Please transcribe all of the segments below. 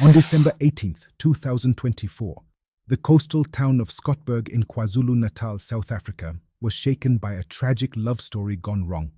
On December 18, 2024, the coastal town of Scotberg in KwaZulu-Natal, South Africa, was shaken by a tragic love story gone wrong.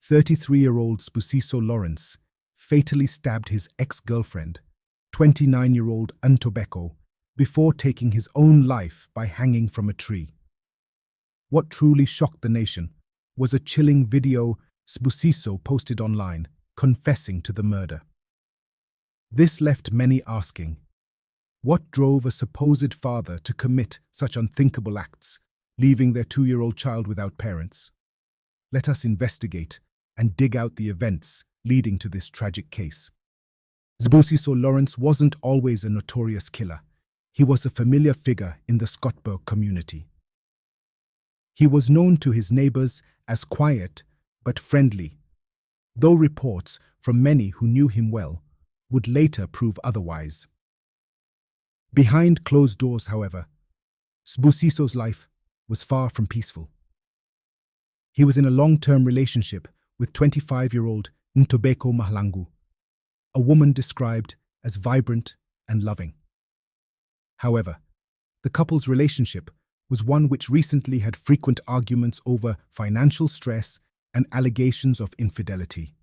33-year-old Sibusiso Lawrence fatally stabbed his ex-girlfriend, 29-year-old Ntobeko, before taking his own life by hanging from a tree. What truly shocked the nation was a chilling video Sibusiso posted online, confessing to the murder. This left many asking, what drove a supposed father to commit such unthinkable acts, leaving their 2-year-old child without parents? Let us investigate and dig out the events leading to this tragic case. Sibusiso Lawrence wasn't always a notorious killer. He was a familiar figure in the Scotberg community. He was known to his neighbors as quiet but friendly, though reports from many who knew him well would later prove otherwise. Behind closed doors, however, Sibusiso's life was far from peaceful. He was in a long-term relationship with 25-year-old Ntobeko Mahlangu, a woman described as vibrant and loving. However, the couple's relationship was one which recently had frequent arguments over financial stress and allegations of infidelity.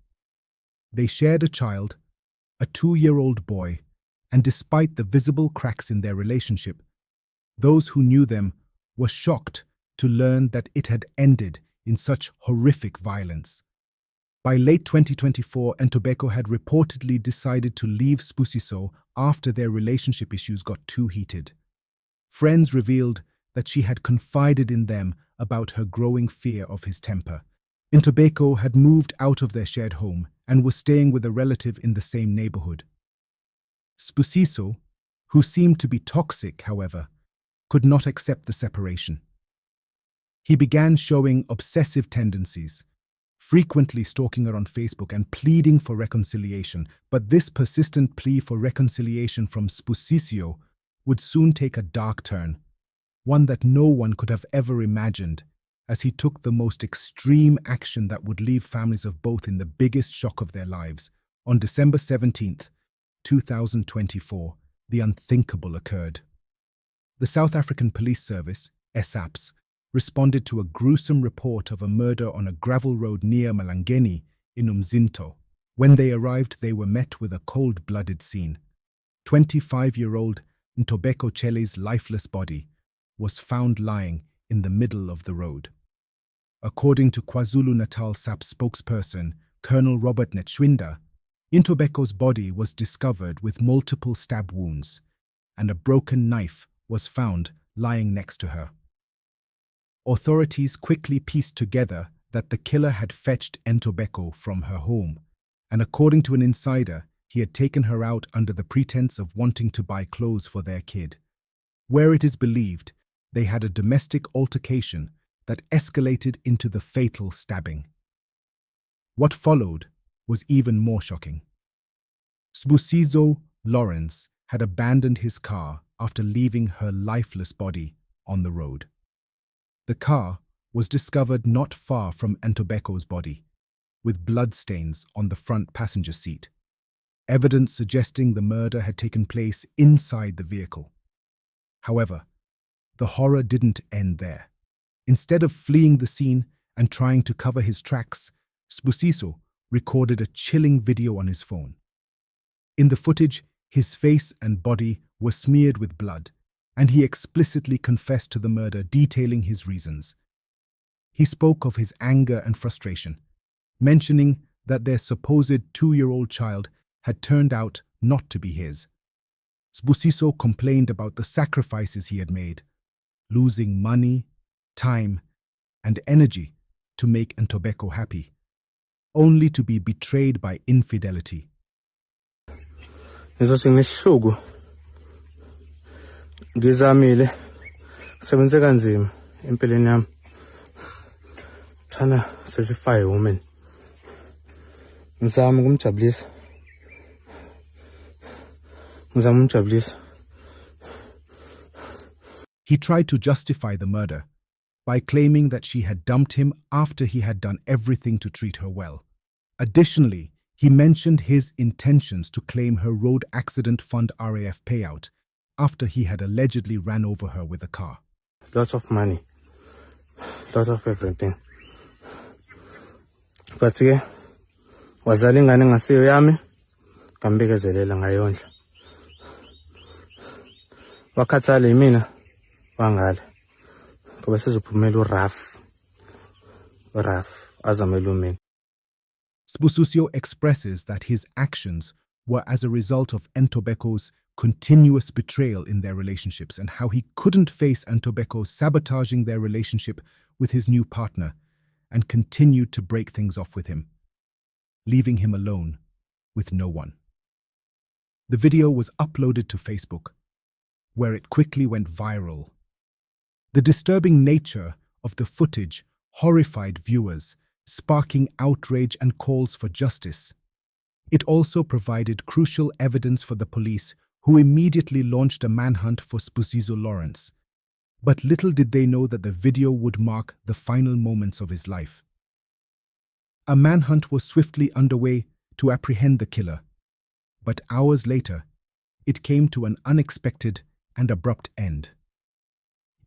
They shared a child, a 2-year-old boy, and despite the visible cracks in their relationship, those who knew them were shocked to learn that it had ended in such horrific violence. By late 2024, Ntobeko had reportedly decided to leave Sibusiso after their relationship issues got too heated. Friends revealed that she had confided in them about her growing fear of his temper. Ntobeko had moved out of their shared home and was staying with a relative in the same neighborhood. Sibusiso, who seemed to be toxic, however, could not accept the separation. He began showing obsessive tendencies, frequently stalking her on Facebook and pleading for reconciliation, but this persistent plea for reconciliation from Sibusiso would soon take a dark turn, one that no one could have ever imagined, as he took the most extreme action that would leave families of both in the biggest shock of their lives. On December 17, 2024, the unthinkable occurred. The South African Police Service, SAPS, responded to a gruesome report of a murder on a gravel road near Malangeni in Umzinto. When they arrived, they were met with a cold-blooded scene. 25-year-old Ntobeko Chele's lifeless body was found lying in the middle of the road. According to KwaZulu-Natal SAPS spokesperson Colonel Robert Netshwinda, Ntobeko's body was discovered with multiple stab wounds, and a broken knife was found lying next to her. Authorities quickly pieced together that the killer had fetched Ntobeko from her home, and according to an insider, he had taken her out under the pretense of wanting to buy clothes for their kid, where it is believed they had a domestic altercation that escalated into the fatal stabbing. What followed was even more shocking. Sibusiso Lawrence had abandoned his car after leaving her lifeless body on the road. The car was discovered not far from Ntobeko's body, with bloodstains on the front passenger seat, evidence suggesting the murder had taken place inside the vehicle. However, the horror didn't end there. Instead of fleeing the scene and trying to cover his tracks, Sibusiso recorded a chilling video on his phone. In the footage, his face and body were smeared with blood, and he explicitly confessed to the murder, detailing his reasons. He spoke of his anger and frustration, mentioning that their supposed 2-year-old child had turned out not to be his. Sibusiso complained about the sacrifices he had made, losing money, time, and energy to make Ntobeko happy, only to be betrayed by infidelity. Ngizamile sebenze kanzima empilweni yami thana sesifaye woman ngizama ukumjabulisa He tried to justify the murder by claiming that she had dumped him after he had done everything to treat her well. Additionally, He mentioned his intentions to claim her road accident fund RAF payout after he had allegedly ran over her with a car. Lots of money. Lots of everything. But yeah, wazala ingane ngasiyo yami, ngambekezelela ngayondla. Wakhathala yimina, wangala. Ngoba sizophumela uraf, azamela umina. Sibusiso expresses that his actions were as a result of Ntobeko's continuous betrayal in their relationships and how he couldn't face Ntobeko sabotaging their relationship with his new partner and continued to break things off with him, leaving him alone with no one. The video was uploaded to Facebook, where it quickly went viral. The disturbing nature of the footage horrified viewers, sparking outrage and calls for justice. It also provided crucial evidence for the police, who immediately launched a manhunt for Sibusiso Lawrence. But little did they know that the video would mark the final moments of his life. A manhunt was swiftly underway to apprehend the killer, but hours later, it came to an unexpected and abrupt end.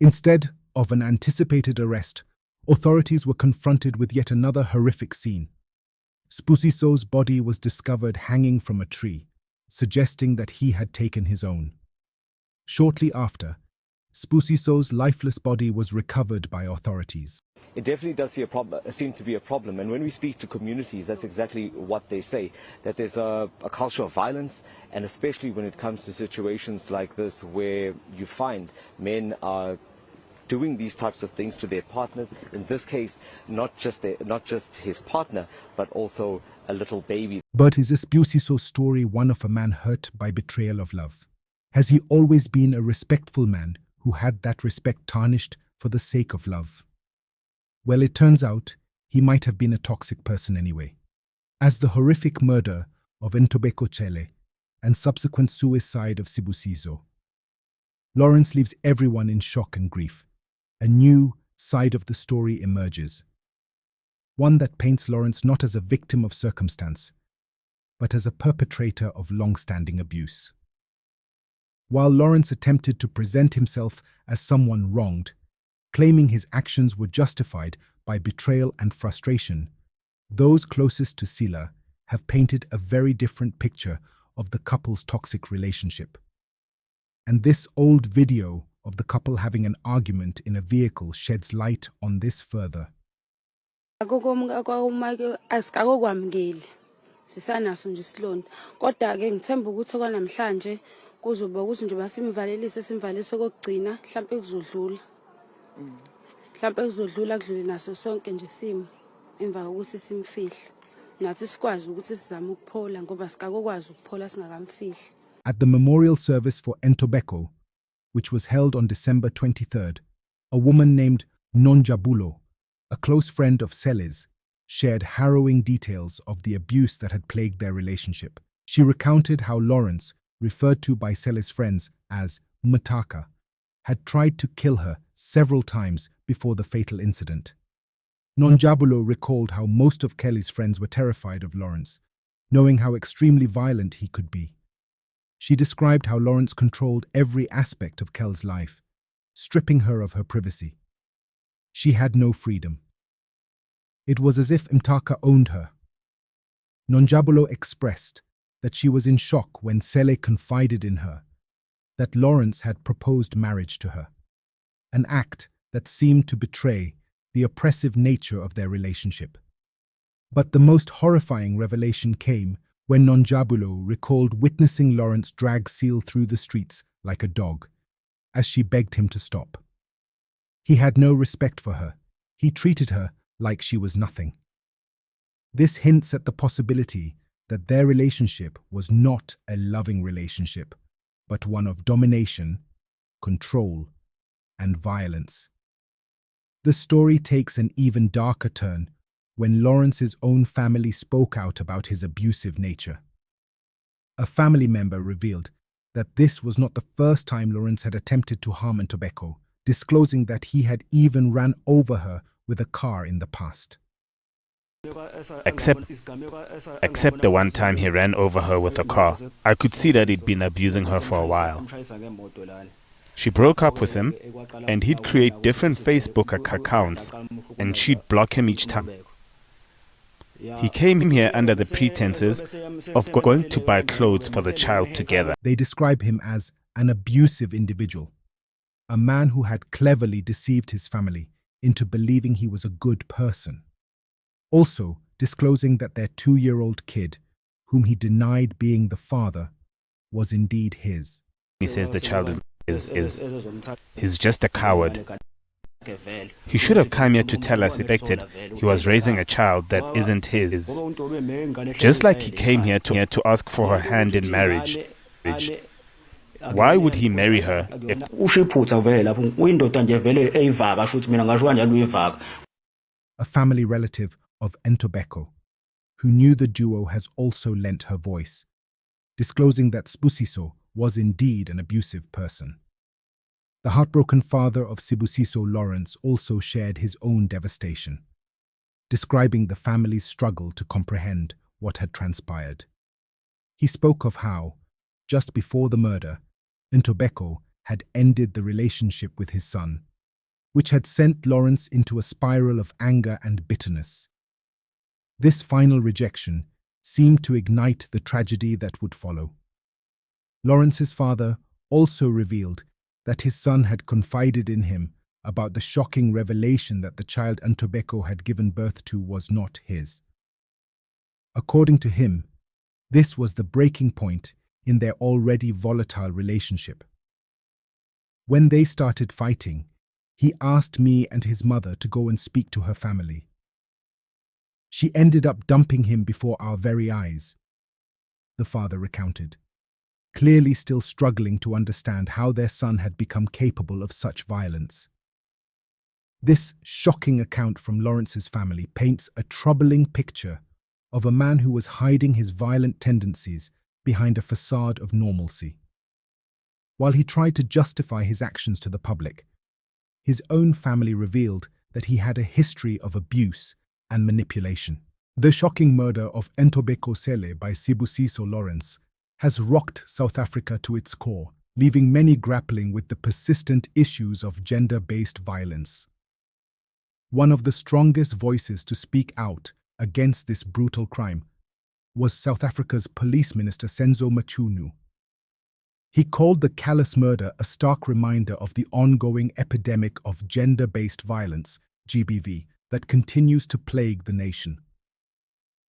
Instead of an anticipated arrest, authorities were confronted with yet another horrific scene. Sibusiso's body was discovered hanging from a tree, suggesting that he had taken his own. Shortly after, Sibusiso's lifeless body was recovered by authorities. It definitely does seem to be a problem, and when we speak to communities, that's exactly what they say, that there's a culture of violence, and especially when it comes to situations like this where you find men are doing these types of things to their partners. In this case, not just his partner, but also a little baby. But is Sibusiso's story one of a man hurt by betrayal of love? Has he always been a respectful man who had that respect tarnished for the sake of love? Well, it turns out he might have been a toxic person anyway. As the horrific murder of Ntobeko Chele and subsequent suicide of Sibusiso, Lawrence leaves everyone in shock and grief. A new side of the story emerges. One that paints Lawrence not as a victim of circumstance, but as a perpetrator of long-standing abuse. While Lawrence attempted to present himself as someone wronged, claiming his actions were justified by betrayal and frustration, those closest to Sila have painted a very different picture of the couple's toxic relationship. And this old video of the couple having an argument in a vehicle sheds light on this further. Sisanaso nje isilonda kodwa ke ngithemba ukuthi okwanamhlanje kuzoba ukuthi nje basimvalelise simvalise kokugcina mhlawumbe kuzodlula kudlule naso sonke nje isimo emva kokuthi simfihle nathi sikwazi ukuthi sizame ukuphola ngoba sikakwazi ukuphola singakamfihli. At the memorial service for Ntobeko, which was held on December 23rd, a woman named Nonjabulo, a close friend of Cele's, shared harrowing details of the abuse that had plagued their relationship. She recounted how Lawrence, referred to by Cele's friends as Mataka, had tried to kill her several times before the fatal incident. Nonjabulo recalled how most of Kelly's friends were terrified of Lawrence, knowing how extremely violent he could be. She described how Lawrence controlled every aspect of Kel's life, stripping her of her privacy. She had no freedom. It was as if Mtaka owned her. Nonjabulo expressed that she was in shock when Cele confided in her that Lawrence had proposed marriage to her, an act that seemed to betray the oppressive nature of their relationship. But the most horrifying revelation came when Nonjabulo recalled witnessing Lawrence drag Seal through the streets like a dog, as she begged him to stop. He had no respect for her. He treated her like she was nothing. This hints at the possibility that their relationship was not a loving relationship, but one of domination, control, and violence. The story takes an even darker turn when Lawrence's own family spoke out about his abusive nature. A family member revealed that this was not the first time Lawrence had attempted to harm Ntobeko, disclosing that he had even ran over her with a car in the past. except the one time he ran over her with a car. I could see that he'd been abusing her for a while. She broke up with him, and he'd create different Facebook accounts, and she'd block him each time. He came here under the pretenses of going to buy clothes for the child together. They describe him as an abusive individual, a man who had cleverly deceived his family into believing he was a good person. Also disclosing that their 2-year-old kid, whom he denied being the father, was indeed his. He says the child is just a coward. He should have come here to tell us affected he was raising a child that isn't his. Just like he came here to ask for her hand in marriage. Why would he marry her if a family relative of Ntobeko, who knew the duo, has also lent her voice, disclosing that Sibusiso was indeed an abusive person. The heartbroken father of Sibusiso Lawrence also shared his own devastation, describing the family's struggle to comprehend what had transpired. He spoke of how, just before the murder, Ntobeko had ended the relationship with his son, which had sent Lawrence into a spiral of anger and bitterness. This final rejection seemed to ignite the tragedy that would follow. Lawrence's father also revealed that his son had confided in him about the shocking revelation that the child Ntobeko had given birth to was not his. According to him, this was the breaking point in their already volatile relationship. When they started fighting, he asked me and his mother to go and speak to her family. She ended up dumping him before our very eyes, the father recounted, clearly still struggling to understand how their son had become capable of such violence. This shocking account from Lawrence's family paints a troubling picture of a man who was hiding his violent tendencies behind a facade of normalcy. While he tried to justify his actions to the public, his own family revealed that he had a history of abuse and manipulation. The shocking murder of Ntobeko Sele by Sibusiso Lawrence has rocked South Africa to its core, leaving many grappling with the persistent issues of gender-based violence. One of the strongest voices to speak out against this brutal crime was South Africa's Police Minister Senzo Mchunu. He called the callous murder a stark reminder of the ongoing epidemic of gender-based violence, GBV, that continues to plague the nation.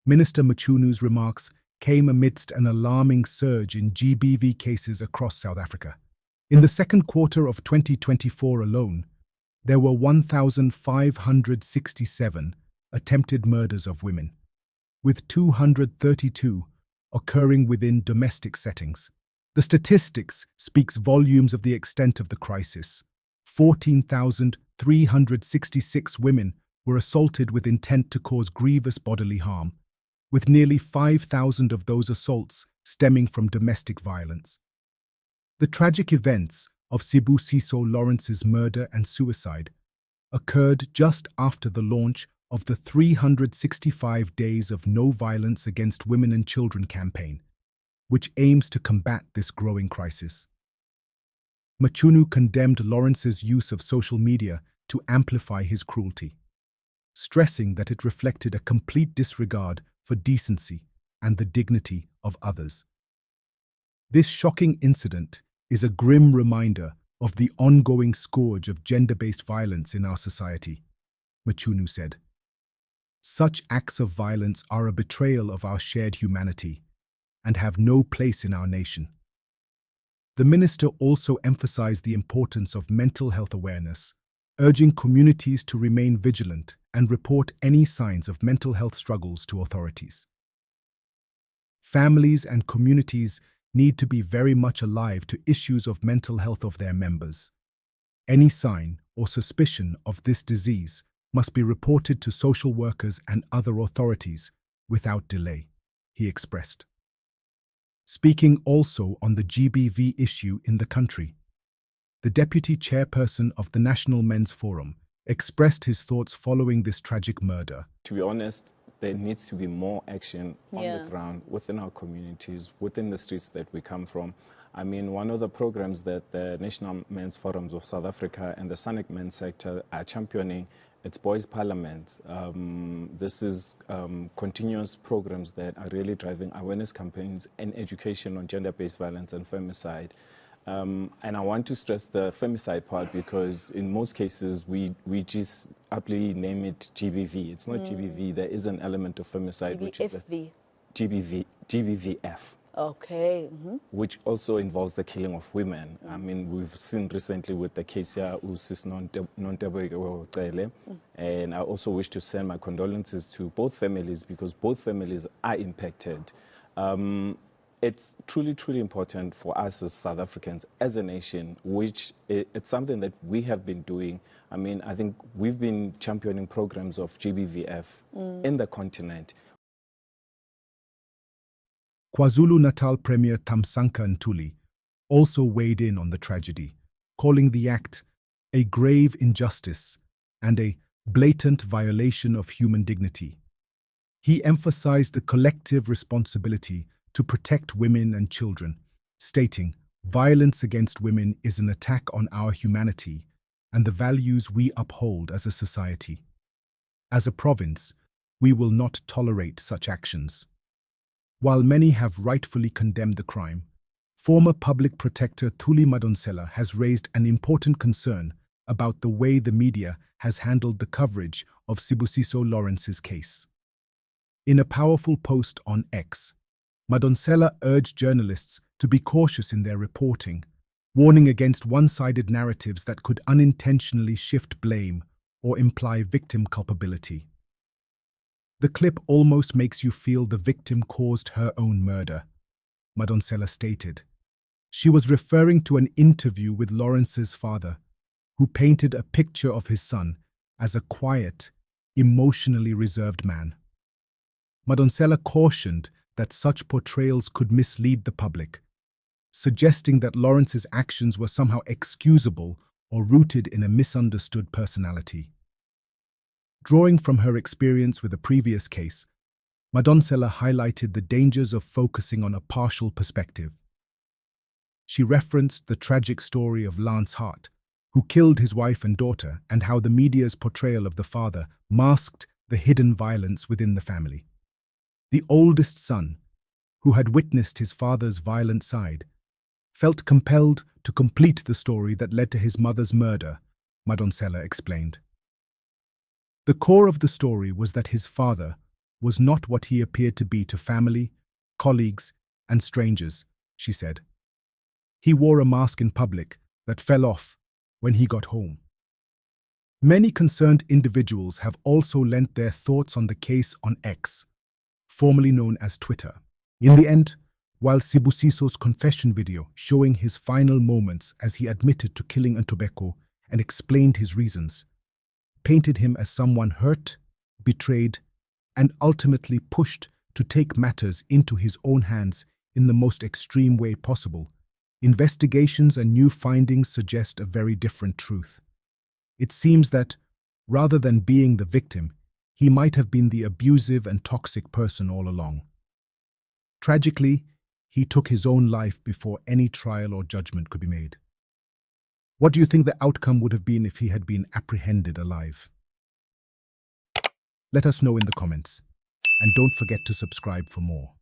Minister Mchunu's remarks came amidst an alarming surge in GBV cases across South Africa. In the second quarter of 2024 alone, there were 1,567 attempted murders of women, with 232 occurring within domestic settings. The statistics speaks volumes of the extent of the crisis. 14,366 women were assaulted with intent to cause grievous bodily harm, with nearly 5,000 of those assaults stemming from domestic violence. The tragic events of Sibusiso Lawrence's murder and suicide occurred just after the launch of the 365 Days of No Violence Against Women and Children campaign, which aims to combat this growing crisis. Mchunu condemned Lawrence's use of social media to amplify his cruelty, stressing that it reflected a complete disregard for decency and the dignity of others. This shocking incident is a grim reminder of the ongoing scourge of gender-based violence in our society, Mchunu said. Such acts of violence are a betrayal of our shared humanity and have no place in our nation. The minister also emphasized the importance of mental health awareness, urging communities to remain vigilant and report any signs of mental health struggles to authorities. Families and communities need to be very much alive to issues of mental health of their members. Any sign or suspicion of this disease must be reported to social workers and other authorities without delay, he expressed. Speaking also on the GBV issue in the country, the deputy chairperson of the National Men's Forum expressed his thoughts following this tragic murder. To be honest, there needs to be more action on the ground within our communities, within the streets that we come from. I mean, one of the programs that the National Men's Forums of South Africa and the SANEC Men's Sector are championing, it's Boys Parliament. This is continuous programs that are really driving awareness campaigns and education on gender-based violence and femicide. And I want to stress the femicide part because in most cases we just aptly name it GBV. It's not GBV. There is an element of femicide, which is the GBVF. Okay. Which also involves the killing of women. I mean, we've seen recently with the case here, and I also wish to send my condolences to both families because both families are impacted. It's truly, truly important for us as South Africans, as a nation, which it's something that we have been doing. I mean, I think we've been championing programs of GBVF in the continent. KwaZulu-Natal Premier Thamsanqa Ntuli also weighed in on the tragedy, calling the act a grave injustice and a blatant violation of human dignity. He emphasized the collective responsibility to protect women and children, stating, "Violence against women is an attack on our humanity and the values we uphold as a society. As a province, we will not tolerate such actions." While many have rightfully condemned the crime, former Public Protector Thuli Madonsela has raised an important concern about the way the media has handled the coverage of Sibusiso Lawrence's case. In a powerful post on X, Madonsela urged journalists to be cautious in their reporting, warning against one-sided narratives that could unintentionally shift blame or imply victim culpability. The clip almost makes you feel the victim caused her own murder, Madonsela stated. She was referring to an interview with Lawrence's father, who painted a picture of his son as a quiet, emotionally reserved man. Madonsela cautioned that such portrayals could mislead the public, suggesting that Lawrence's actions were somehow excusable or rooted in a misunderstood personality. Drawing from her experience with a previous case, Madonsela highlighted the dangers of focusing on a partial perspective. She referenced the tragic story of Lance Hart, who killed his wife and daughter, and how the media's portrayal of the father masked the hidden violence within the family. The oldest son, who had witnessed his father's violent side, felt compelled to complete the story that led to his mother's murder, Madonsela explained. The core of the story was that his father was not what he appeared to be to family, colleagues, and strangers, she said. He wore a mask in public that fell off when he got home. Many concerned individuals have also lent their thoughts on the case on X, formerly known as Twitter. In the end, while Sibusiso's confession video showing his final moments as he admitted to killing Ntobeko and explained his reasons, painted him as someone hurt, betrayed, and ultimately pushed to take matters into his own hands in the most extreme way possible, investigations and new findings suggest a very different truth. It seems that, rather than being the victim, he might have been the abusive and toxic person all along. Tragically, he took his own life before any trial or judgment could be made. What do you think the outcome would have been if he had been apprehended alive? Let us know in the comments, and don't forget to subscribe for more.